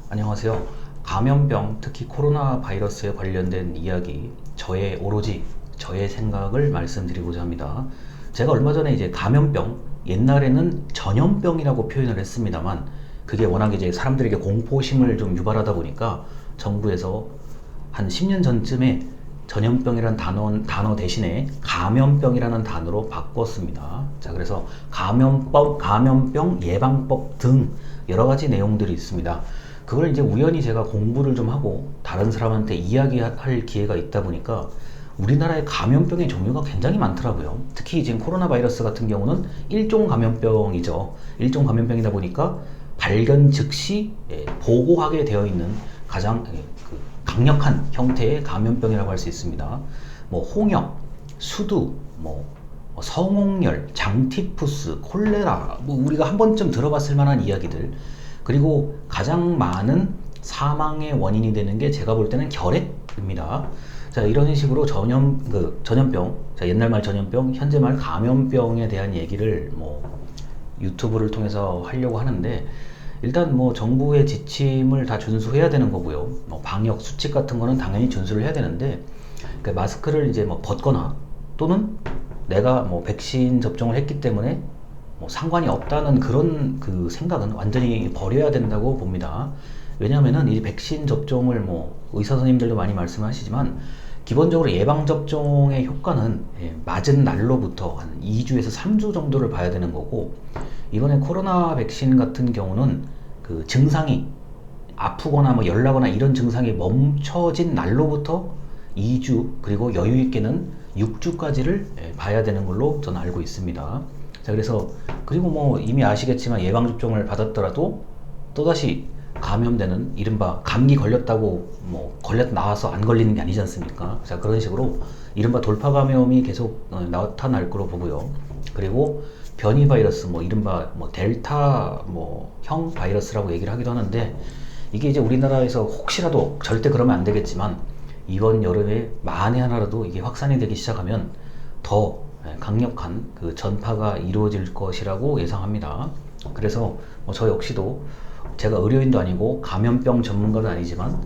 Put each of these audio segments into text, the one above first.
안녕하세요. 감염병, 특히 코로나 바이러스에 관련된 이야기, 오로지 저의 생각을 말씀드리고자 합니다. 제가 얼마 전에 이제 감염병, 옛날에는 전염병이라고 표현을 했습니다만, 그게 워낙 이제 사람들에게 공포심을 좀 유발하다 보니까 정부에서 한 10년 전쯤에 전염병이라는 단어 대신에 감염병이라는 단어로 바꿨습니다. 자, 그래서 감염병 예방법 등 여러 가지 내용들이 있습니다. 그걸 이제 우연히 제가 공부를 좀 하고 다른 사람한테 이야기할 기회가 있다 보니까 우리나라의 감염병의 종류가 굉장히 많더라고요. 특히 지금 코로나 바이러스 같은 경우는 일종 감염병이죠. 일종 감염병이다 보니까 발견 즉시 보고하게 되어 있는 가장 강력한 형태의 감염병이라고 할 수 있습니다. 뭐 홍역, 수두, 성홍열, 장티푸스, 콜레라, 우리가 한 번쯤 들어봤을 만한 이야기들. 그리고 가장 많은 사망의 원인이 되는 게 제가 볼 때는 결핵입니다. 자, 이런 식으로 전염병, 자, 옛날 말 전염병, 현재 말 감염병에 대한 얘기를 유튜브를 통해서 하려고 하는데, 일단 정부의 지침을 다 준수해야 되는 거고요. 방역 수칙 같은 거는 당연히 준수를 해야 되는데, 마스크를 이제 벗거나 또는 내가 백신 접종을 했기 때문에 상관이 없다는 그런 생각은 완전히 버려야 된다고 봅니다. 왜냐하면은 이 백신 접종을 의사 선생님들도 많이 말씀하시지만 기본적으로 예방접종의 효과는 맞은 날로부터 한 2주에서 3주 정도를 봐야 되는 거고, 이번에 코로나 백신 같은 경우는 그 증상이 아프거나 열나거나 이런 증상이 멈춰진 날로부터 2주, 그리고 여유 있게는 6주까지를 봐야 되는 걸로 저는 알고 있습니다. 자, 그래서 그리고 이미 아시겠지만 예방접종을 받았더라도 또다시 감염되는, 이른바 감기 걸렸다고 걸렸다 나와서 안 걸리는 게 아니지 않습니까? 자, 그런 식으로 이른바 돌파 감염이 계속 나타날 거로 보고요. 그리고 변이 바이러스, 이른바 델타 형 바이러스라고 얘기를 하기도 하는데, 이게 이제 우리나라에서 혹시라도, 절대 그러면 안 되겠지만 이번 여름에 만에 하나라도 이게 확산이 되기 시작하면 더 강력한 그 전파가 이루어질 것이라고 예상합니다. 그래서 저 역시도, 제가 의료인도 아니고 감염병 전문가도 아니지만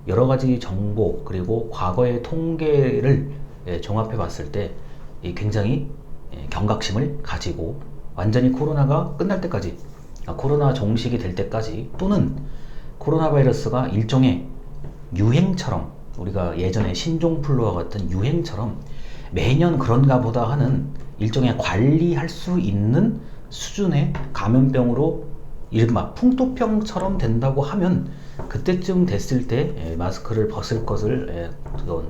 여러 가지 정보 그리고 과거의 통계를 종합해 봤을 때 굉장히 경각심을 가지고 완전히 코로나가 끝날 때까지, 코로나 종식이 될 때까지, 또는 코로나 바이러스가 일종의 유행처럼, 우리가 예전에 신종플루와 같은 유행처럼 매년 그런가 보다 하는 일종의 관리할 수 있는 수준의 감염병으로 이른바 풍토병처럼 된다고 하면, 그때쯤 됐을 때 마스크를 벗을 것을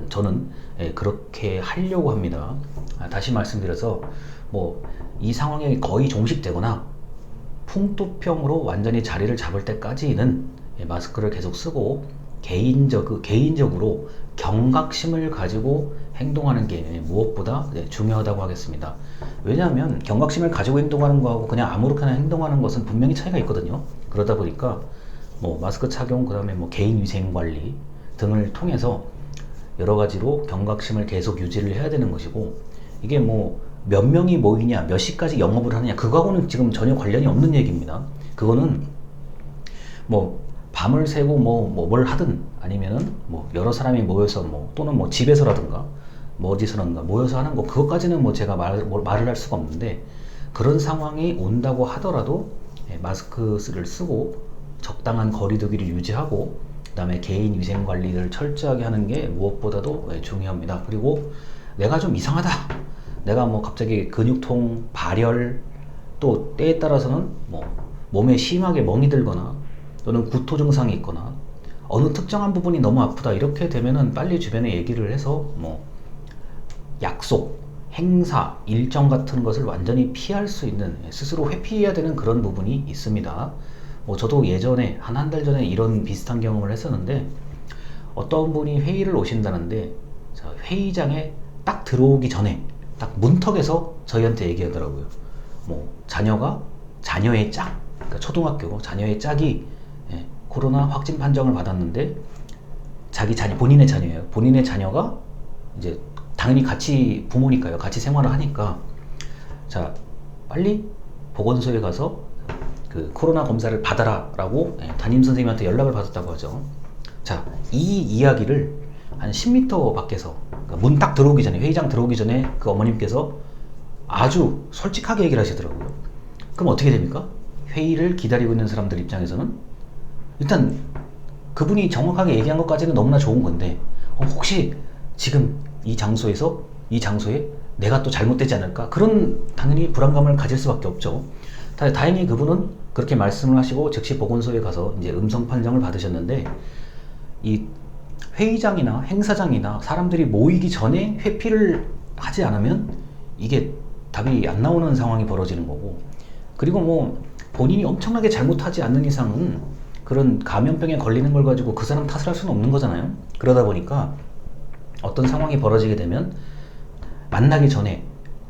저는 그렇게 하려고 합니다. 다시 말씀드려서 이 상황이 거의 종식되거나 풍토병으로 완전히 자리를 잡을 때까지는 마스크를 계속 쓰고 개인적으로 경각심을 가지고 행동하는 게 무엇보다 중요하다고 하겠습니다. 왜냐하면 경각심을 가지고 행동하는 거하고 그냥 아무렇게나 행동하는 것은 분명히 차이가 있거든요. 그러다 보니까 마스크 착용, 그 다음에 개인 위생 관리 등을 통해서 여러 가지로 경각심을 계속 유지를 해야 되는 것이고, 이게 몇 명이 모이냐, 몇 시까지 영업을 하느냐, 그거하고는 지금 전혀 관련이 없는 얘기입니다. 그거는 밤을 새고 뭘 하든, 아니면은 여러 사람이 모여서 또는 집에서라든가 어디서라든가 모여서 하는 거, 그것까지는 제가 말을 할 수가 없는데, 그런 상황이 온다고 하더라도 마스크를 쓰고 적당한 거리두기를 유지하고, 그 다음에 개인 위생 관리를 철저하게 하는 게 무엇보다도 중요합니다. 그리고 내가 좀 이상하다, 내가 갑자기 근육통, 발열, 또 때에 따라서는 몸에 심하게 멍이 들거나 또는 구토 증상이 있거나 어느 특정한 부분이 너무 아프다, 이렇게 되면은 빨리 주변에 얘기를 해서 약속, 행사, 일정 같은 것을 완전히 피할 수 있는, 스스로 회피해야 되는 그런 부분이 있습니다. 저도 예전에 한 달 전에 이런 비슷한 경험을 했었는데, 어떤 분이 회의를 오신다는데, 회의장에 딱 들어오기 전에 딱 문턱에서 저희한테 얘기하더라고요. 자녀의 짝, 그러니까 초등학교 자녀의 짝이 코로나 확진 판정을 받았는데, 본인의 자녀예요. 본인의 자녀가 이제 당연히 같이, 부모니까요, 같이 생활을 하니까, 자, 빨리 보건소에 가서 그 코로나 검사를 받아라라고 담임 선생님한테 연락을 받았다고 하죠. 자, 이 이야기를 한 10m 밖에서 문 딱 들어오기 전에, 회의장 들어오기 전에 그 어머님께서 아주 솔직하게 얘기를 하시더라고요. 그럼 어떻게 됩니까? 회의를 기다리고 있는 사람들 입장에서는 일단 그분이 정확하게 얘기한 것까지는 너무나 좋은 건데 혹시 지금 이 장소에 내가 또 잘못되지 않을까? 그런 당연히 불안감을 가질 수밖에 없죠. 다행히 그분은 그렇게 말씀을 하시고 즉시 보건소에 가서 이제 음성 판정을 받으셨는데, 이 회의장이나 행사장이나 사람들이 모이기 전에 회피를 하지 않으면 이게 답이 안 나오는 상황이 벌어지는 거고, 그리고 뭐 본인이 엄청나게 잘못하지 않는 이상은 그런 감염병에 걸리는 걸 가지고 그 사람 탓을 할 수는 없는 거잖아요. 그러다 보니까 어떤 상황이 벌어지게 되면 만나기 전에,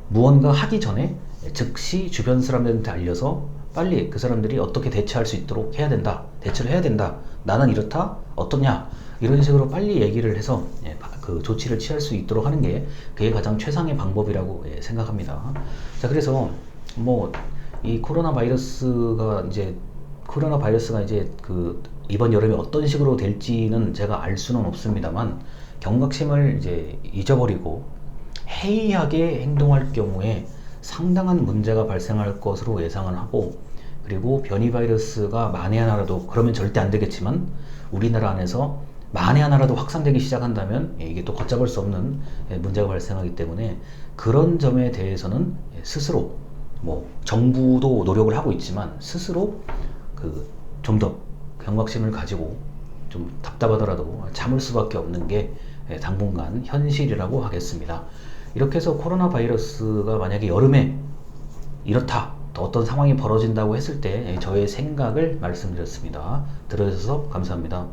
무언가 하기 전에 즉시 주변 사람들한테 알려서 빨리 그 사람들이 어떻게 대처할 수 있도록 해야 된다, 대처를 해야 된다, 나는 이렇다, 어떠냐, 이런 식으로 빨리 얘기를 해서 그 조치를 취할 수 있도록 하는 게 그게 가장 최상의 방법이라고 생각합니다. 자, 그래서 뭐 이 코로나 바이러스가 이제 그 이번 여름에 어떤 식으로 될지는 제가 알 수는 없습니다만, 경각심을 이제 잊어버리고 해이하게 행동할 경우에 상당한 문제가 발생할 것으로 예상을 하고, 그리고 변이 바이러스가 만에 하나라도, 그러면 절대 안 되겠지만 우리나라 안에서 만에 하나라도 확산되기 시작한다면 이게 또 걷잡을 수 없는 문제가 발생하기 때문에, 그런 점에 대해서는 스스로, 뭐 정부도 노력을 하고 있지만 스스로 좀 더 경각심을 가지고 좀 답답하더라도 참을 수밖에 없는 게 당분간 현실이라고 하겠습니다. 이렇게 해서 코로나 바이러스가 만약에 여름에 이렇다, 또 어떤 상황이 벌어진다고 했을 때 저의 생각을 말씀드렸습니다. 들어주셔서 감사합니다.